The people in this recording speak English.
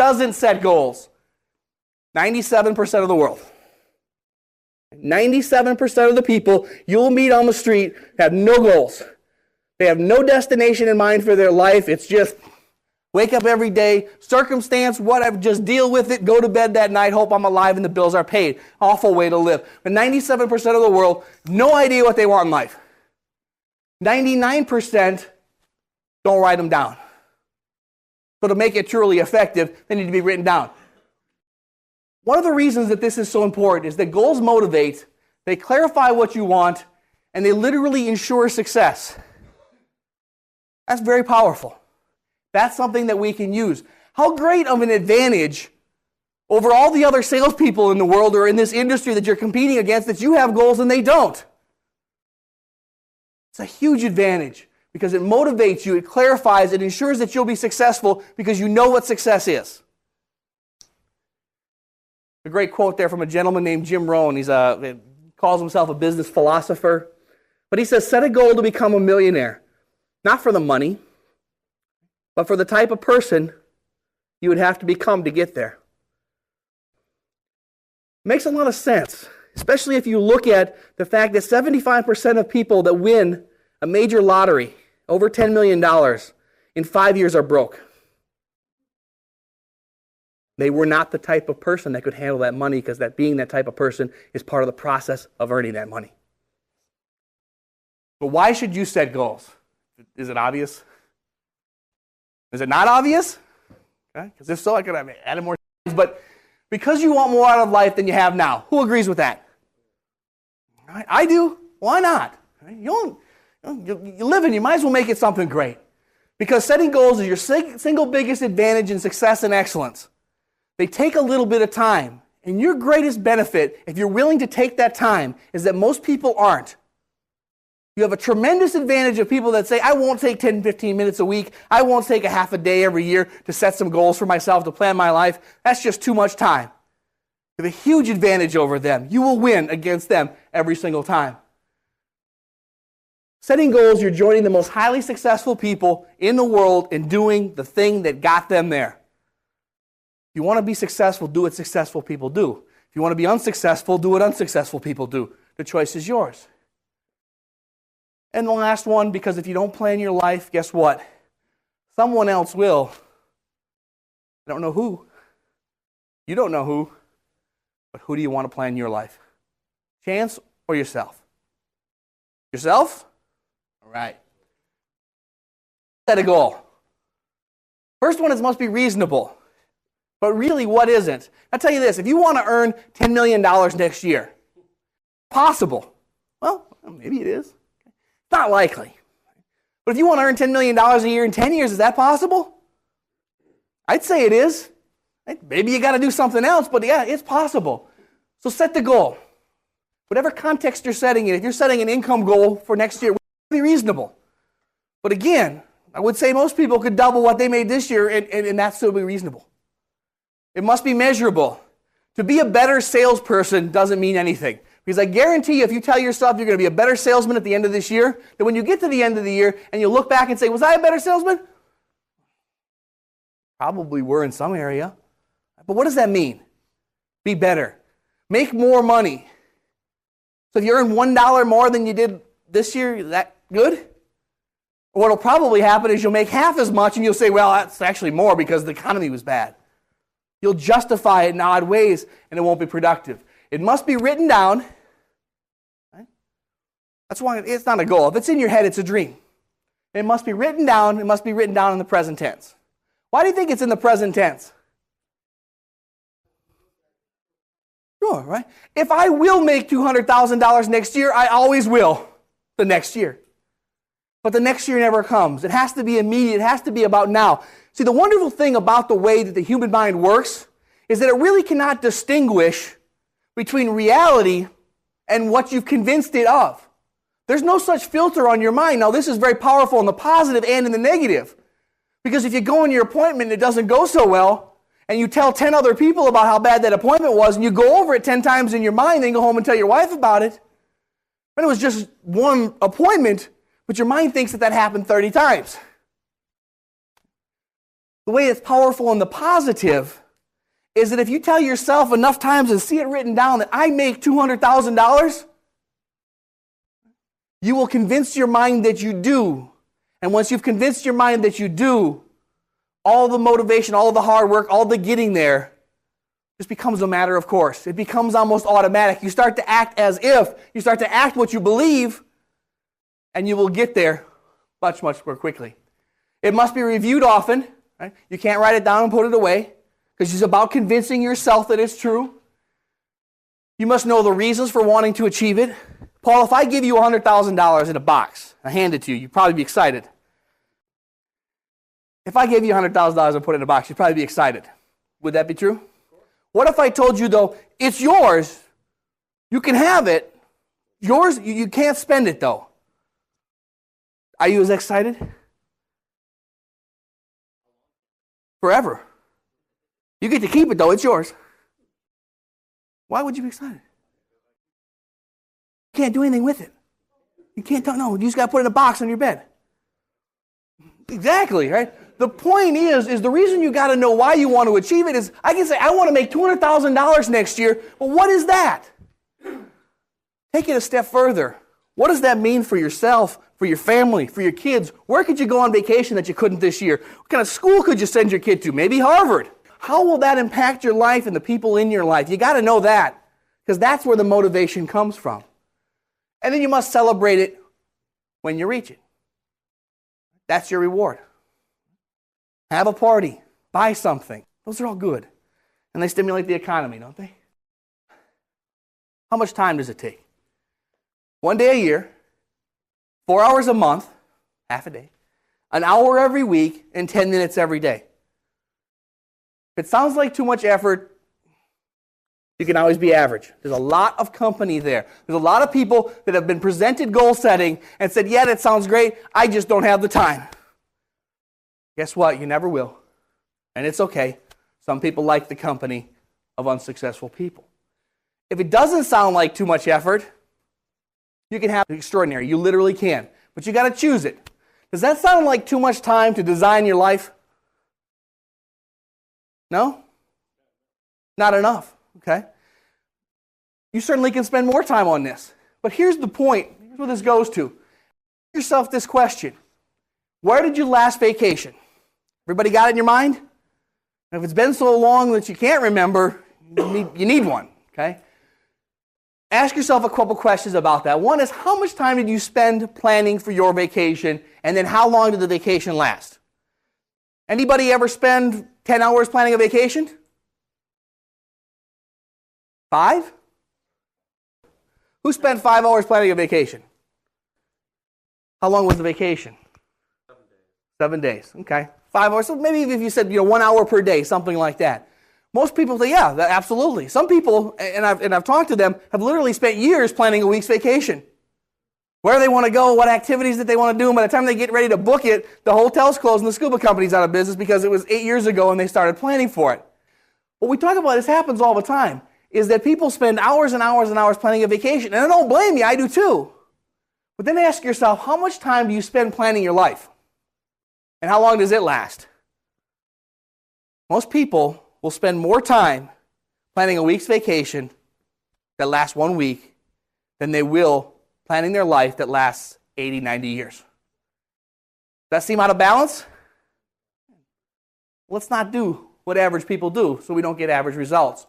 doesn't set goals? 97% of the world. 97% of the people you'll meet on the street have no goals. They have no destination in mind for their life. It's just wake up every day, circumstance, whatever, just deal with it, go to bed that night, hope I'm alive and the bills are paid. Awful way to live. But 97% of the world, no idea what they want in life. 99% don't write them down. So to make it truly effective, they need to be written down. One of the reasons that this is so important is that goals motivate, they clarify what you want, and they literally ensure success. That's very powerful. That's something that we can use. How great of an advantage over all the other salespeople in the world or in this industry that you're competing against that you have goals and they don't. It's a huge advantage because it motivates you, it clarifies, it ensures that you'll be successful because you know what success is. A great quote there from a gentleman named Jim Rohn. He calls himself a business philosopher. But he says, set a goal to become a millionaire. Not for the money, but for the type of person you would have to become to get there. Makes a lot of sense, especially if you look at the fact that 75% of people that win a major lottery, over $10 million, in 5 years are broke. They were not the type of person that could handle that money because that being that type of person is part of the process of earning that money. But why should you set goals? Is it obvious? Is it not obvious? Okay, because if so, I could have added more things. But because you want more out of life than you have now, who agrees with that? Right, I do. Why not? You live and you might as well make it something great. Because setting goals is your single biggest advantage in success and excellence. They take a little bit of time. And your greatest benefit, if you're willing to take that time, is that most people aren't. You have a tremendous advantage of people that say, I won't take 10, 15 minutes a week. I won't take a half a day every year to set some goals for myself, to plan my life. That's just too much time. You have a huge advantage over them. You will win against them every single time. Setting goals, you're joining the most highly successful people in the world in doing the thing that got them there. If you want to be successful, do what successful people do. If you want to be unsuccessful, do what unsuccessful people do. The choice is yours. And the last one, because if you don't plan your life, guess what? Someone else will. I don't know who. You don't know who. But who do you want to plan your life? Chance or yourself? Yourself? All right. Set a goal. First one is must be reasonable. But really, what isn't? I'll tell you this. If you want to earn $10 million next year, possible. Well, maybe it is. Not likely. But if you want to earn $10 million a year in 10 years, is that possible? I'd say it is. Maybe you got to do something else, but yeah, it's possible. So set the goal. Whatever context you're setting it, if you're setting an income goal for next year, it would be reasonable. But again, I would say most people could double what they made this year, and that still be reasonable. It must be measurable. To be a better salesperson doesn't mean anything. Because I guarantee you, if you tell yourself you're going to be a better salesman at the end of this year, that when you get to the end of the year and you look back and say, was I a better salesman? Probably were in some area. But what does that mean? Be better. Make more money. So if you earn $1 more than you did this year, is that good? Or what will probably happen is you'll make half as much and you'll say, well, that's actually more because the economy was bad. You'll justify it in odd ways and it won't be productive. It must be written down. Right? That's why it's not a goal. If it's in your head, it's a dream. It must be written down. It must be written down in the present tense. Why do you think it's in the present tense? Sure, right? If I will make $200,000 next year, I always will the next year. But the next year never comes. It has to be immediate. It has to be about now. See, the wonderful thing about the way that the human mind works is that it really cannot distinguish between reality and what you've convinced it of. There's no such filter on your mind. Now, this is very powerful in the positive and in the negative. Because if you go in your appointment and it doesn't go so well, and you tell 10 other people about how bad that appointment was, and you go over it 10 times in your mind, then you go home and tell your wife about it, and it was just one appointment, but your mind thinks that happened 30 times. The way it's powerful in the positive is that if you tell yourself enough times and see it written down that I make $200,000, you will convince your mind that you do. And once you've convinced your mind that you do, all the motivation, all the hard work, all the getting there just becomes a matter of course. It becomes almost automatic. You start to act as if. You start to act what you believe, and you will get there much, much more quickly. It must be reviewed often. Right? You can't write it down and put it away because it's about convincing yourself that it's true. You must know the reasons for wanting to achieve it. Paul, if I give you $100,000 in a box, I hand it to you, you'd probably be excited. If I gave you $100,000 and put it in a box, you'd probably be excited. Would that be true? What if I told you, though, it's yours, you can have it, yours, you can't spend it, though? Are you as excited? Forever. You get to keep it, though, it's yours. Why would you be excited? You can't do anything with it. You can't tell, no, you just got to put it in a box on your bed. Exactly, right? The point is the reason you got to know why you want to achieve it is, I can say, I want to make $200,000 next year, but what is that? Take it a step further. What does that mean for yourself, for your family, for your kids? Where could you go on vacation that you couldn't this year? What kind of school could you send your kid to? Maybe Harvard. How will that impact your life and the people in your life? You got to know that, because that's where the motivation comes from. And then you must celebrate it when you reach it. That's your reward. Have a party. Buy something. Those are all good. And they stimulate the economy, don't they? How much time does it take? 1 day a year, 4 hours a month, half a day, an hour every week, and 10 minutes every day. If it sounds like too much effort, you can always be average. There's a lot of company there. There's a lot of people that have been presented goal setting and said, yeah, that sounds great, I just don't have the time. Guess what? You never will. And it's okay. Some people like the company of unsuccessful people. If it doesn't sound like too much effort, you can have extraordinary. You literally can. But you got to choose it. Does that sound like too much time to design your life? No? Not enough. Okay? You certainly can spend more time on this. But here's the point. Here's what this goes to. Ask yourself this question. Where did you last vacation? Everybody got it in your mind? And if it's been so long that you can't remember, you need one. Okay? Ask yourself a couple questions about that. One is, how much time did you spend planning for your vacation? And then how long did the vacation last? Anybody ever spend 10 hours planning a vacation? 5? Who spent 5 hours planning a vacation? How long was the vacation? 7 days. Okay. 5 hours. So maybe if you said 1 hour per day, something like that. Most people say, yeah, absolutely. Some people, and I've talked to them, have literally spent years planning a week's vacation. Where they want to go, what activities that they want to do, and by the time they get ready to book it, the hotel's closed and the scuba company's out of business because it was 8 years ago and they started planning for it. What we talk about, this happens all the time, is that people spend hours and hours and hours planning a vacation. And I don't blame you, I do too. But then ask yourself, how much time do you spend planning your life? And how long does it last? Most people will spend more time planning a week's vacation that lasts 1 week than they will planning their life that lasts 80, 90 years. Does that seem out of balance? Let's not do what average people do so we don't get average results.